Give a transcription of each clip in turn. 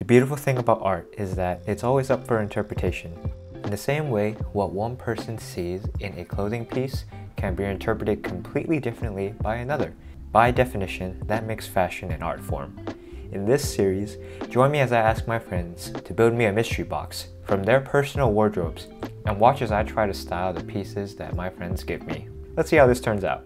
beautiful thing about art is that it's always up for interpretation. In the same way, what one person sees in a clothing piece can be interpreted completely differently by another. By definition, that makes fashion an art form. In this series, join me as I ask my friends to build me a mystery box from their personal wardrobes and watch as I try to style the pieces that my friends give me. Let's see how this turns out.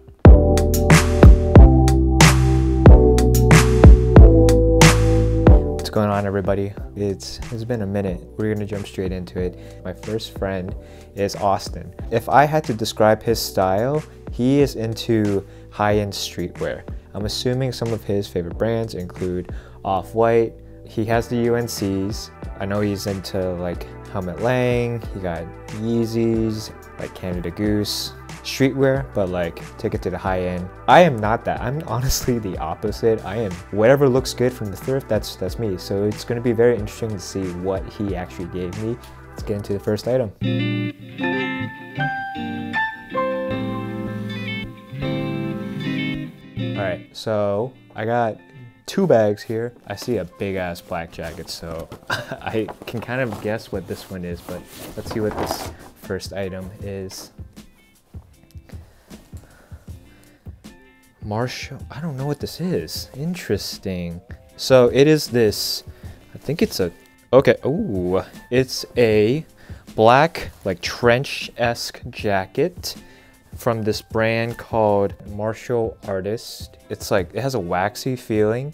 What's going on, everybody? It's been a minute. We're gonna jump straight into it. My first friend is Austin. If I had to describe his style, he is into high-end streetwear. I'm assuming some of his favorite brands include Off-White. He has the UNCs. I know he's into like Helmut Lang. He got Yeezys, like Canada Goose. Streetwear, but like take it to the high end. I am not that. I'm honestly the opposite. I am whatever looks good from the thrift, that's me. So it's going to be very interesting to see what he actually gave me. Let's get into the first item. Alright, so I got 2 bags here. I see a big ass black jacket, so I can kind of guess what this one is, but let's see what this first item is. Marshall, I don't know what this is. Interesting. So it is this, I think it's a, okay, ooh, it's a black, like trench-esque jacket from this brand called Martial Artist. It's like, it has a waxy feeling,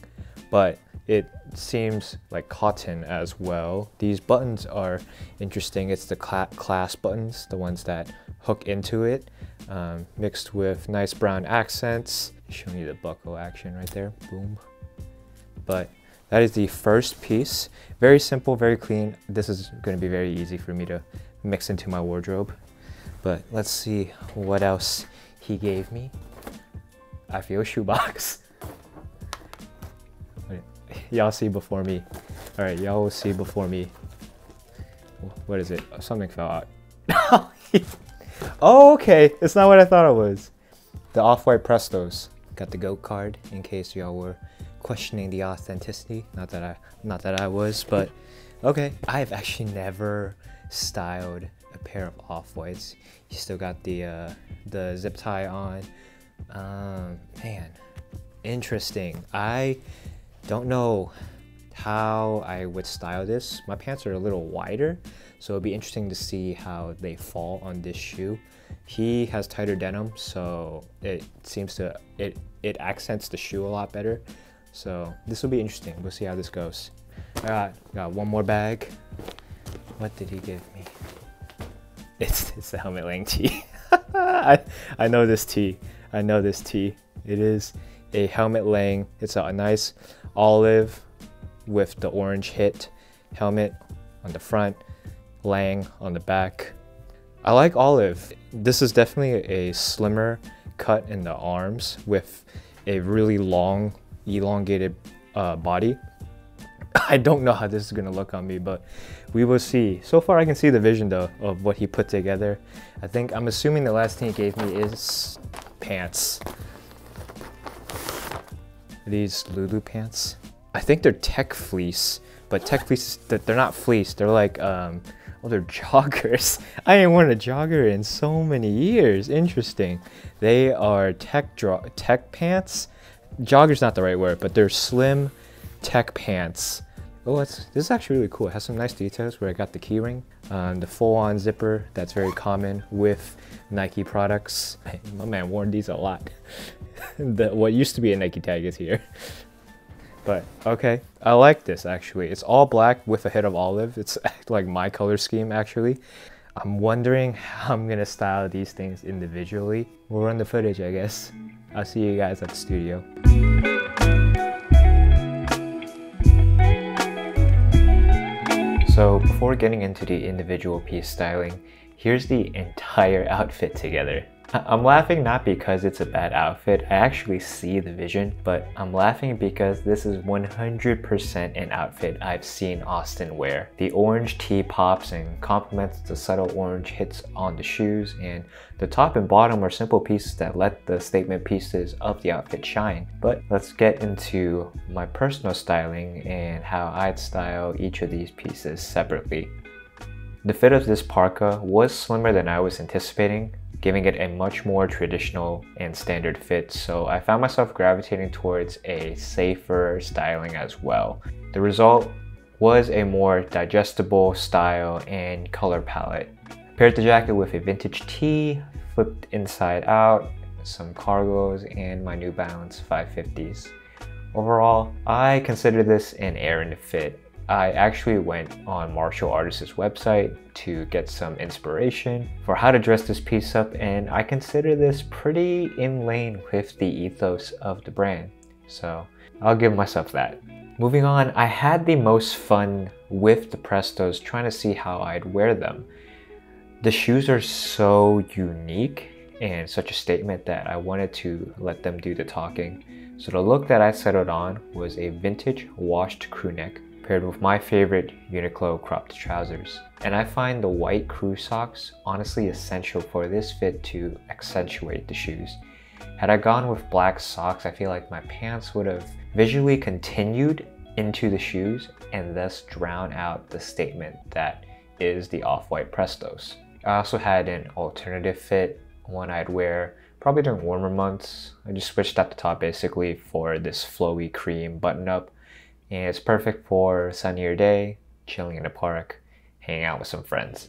but it seems like cotton as well. These buttons are interesting. It's the clasp buttons, the ones that hook into it, mixed with nice brown accents. Showing you the buckle action right there, boom. But that is the first piece. Very simple, very clean. This is going to be very easy for me to mix into my wardrobe. But let's see what else he gave me. I feel shoebox. Y'all see before me. All right, y'all will see before me. What is it? Something fell out. Oh, okay. It's not what I thought it was. The Off-White Prestos. Got the GOAT card in case y'all were questioning the authenticity. Not that I was, but okay. I've actually never styled a pair of Off-Whites. You still got the zip tie on. Man, interesting. I don't know how I would style this. My pants are a little wider, so it'd be interesting to see how they fall on this shoe. He has tighter denim, so it seems to, it accents the shoe a lot better. So this will be interesting. We'll see how this goes. Got one more bag. What did he give me? It's the Helmut Lang tee. I know this tee. I know this tee. It is a Helmut Lang. It's a nice olive with the orange hit. Helmet on the front, Lang on the back. I like olive. This is definitely a slimmer cut in the arms with a really long, elongated body. I don't know how this is gonna look on me, but we will see. So far I can see the vision though of what he put together. I'm assuming the last thing he gave me is pants. These Lulu pants. I think they're tech fleece, but tech fleece, they're not fleece. They're like, oh, they're joggers. I ain't worn a jogger in so many years. Interesting. They are tech pants. Jogger's not the right word, but they're slim tech pants. Oh, this is actually really cool. It has some nice details where I got the keyring, the full-on zipper. That's very common with Nike products. My man worn these a lot. What used to be a Nike tag is here. But okay, I like this actually. It's all black with a hit of olive. It's like my color scheme actually. I'm wondering how I'm gonna style these things individually. We'll run the footage, I guess. I'll see you guys at the studio. So before getting into the individual piece styling, here's the entire outfit together. I'm laughing not because it's a bad outfit, I actually see the vision, but I'm laughing because this is 100% an outfit I've seen Austin wear. The orange tee pops and complements the subtle orange hits on the shoes, and the top and bottom are simple pieces that let the statement pieces of the outfit shine. But let's get into my personal styling and how I'd style each of these pieces separately. The fit of this parka was slimmer than I was anticipating, giving it a much more traditional and standard fit, so I found myself gravitating towards a safer styling as well. The result was a more digestible style and color palette. I paired the jacket with a vintage tee, flipped inside out, some cargos, and my New Balance 550s. Overall, I consider this an errand fit. I actually went on martial artist's website to get some inspiration for how to dress this piece up, and I consider this pretty in lane with the ethos of the brand, so I'll give myself that. Moving on, I had the most fun with the Prestos trying to see how I'd wear them. The shoes are so unique and such a statement that I wanted to let them do the talking. So the look that I settled on was a vintage washed crew neck paired with my favorite Uniqlo cropped trousers. And I find the white crew socks honestly essential for this fit to accentuate the shoes. Had I gone with black socks, I feel like my pants would have visually continued into the shoes and thus drown out the statement that is the off-white Prestos. I also had an alternative fit, one I'd wear probably during warmer months. I just switched out the top basically for this flowy cream button-up, and it's perfect for a sunnier day, chilling in the park, hanging out with some friends.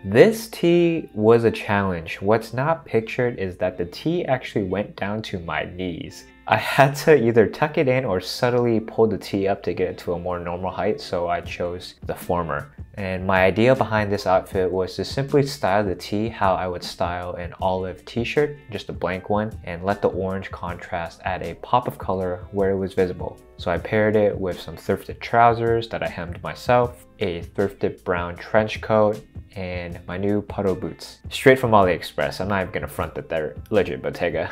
This tee was a challenge. What's not pictured is that the tee actually went down to my knees. I had to either tuck it in or subtly pull the tee up to get it to a more normal height, so I chose the former. And my idea behind this outfit was to simply style the tee how I would style an olive t-shirt, just a blank one, and let the orange contrast add a pop of color where it was visible. So I paired it with some thrifted trousers that I hemmed myself, a thrifted brown trench coat, and my new puddle boots. Straight from AliExpress. I'm not even gonna front that they're legit Bottega.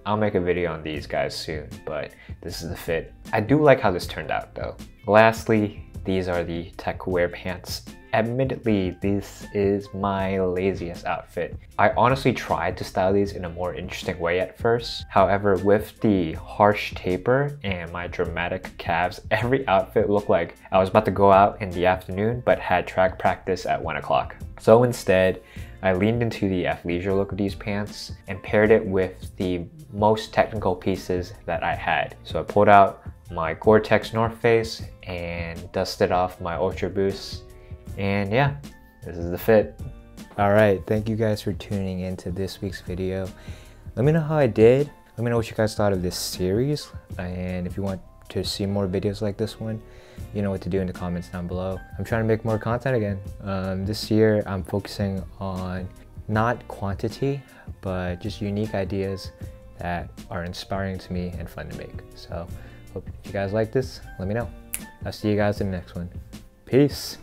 I'll make a video on these guys soon, but this is the fit. I do like how this turned out though. Lastly, these are the tech wear pants. Admittedly, this is my laziest outfit. I honestly tried to style these in a more interesting way at first. However, with the harsh taper and my dramatic calves, every outfit looked like I was about to go out in the afternoon but had track practice at 1 o'clock. So instead, I leaned into the athleisure look of these pants and paired it with the most technical pieces that I had. So I pulled out my Gore-Tex North Face and dusted off my Ultra Boosts. And yeah, this is the fit. All right, thank you guys for tuning into this week's video. Let me know how I did. Let me know what you guys thought of this series. And if you want to see more videos like this one, you know what to do in the comments down below. I'm trying to make more content again. This year, I'm focusing on not quantity, but just unique ideas that are inspiring to me and fun to make. So hope you guys like this. Let me know. I'll see you guys in the next one. Peace.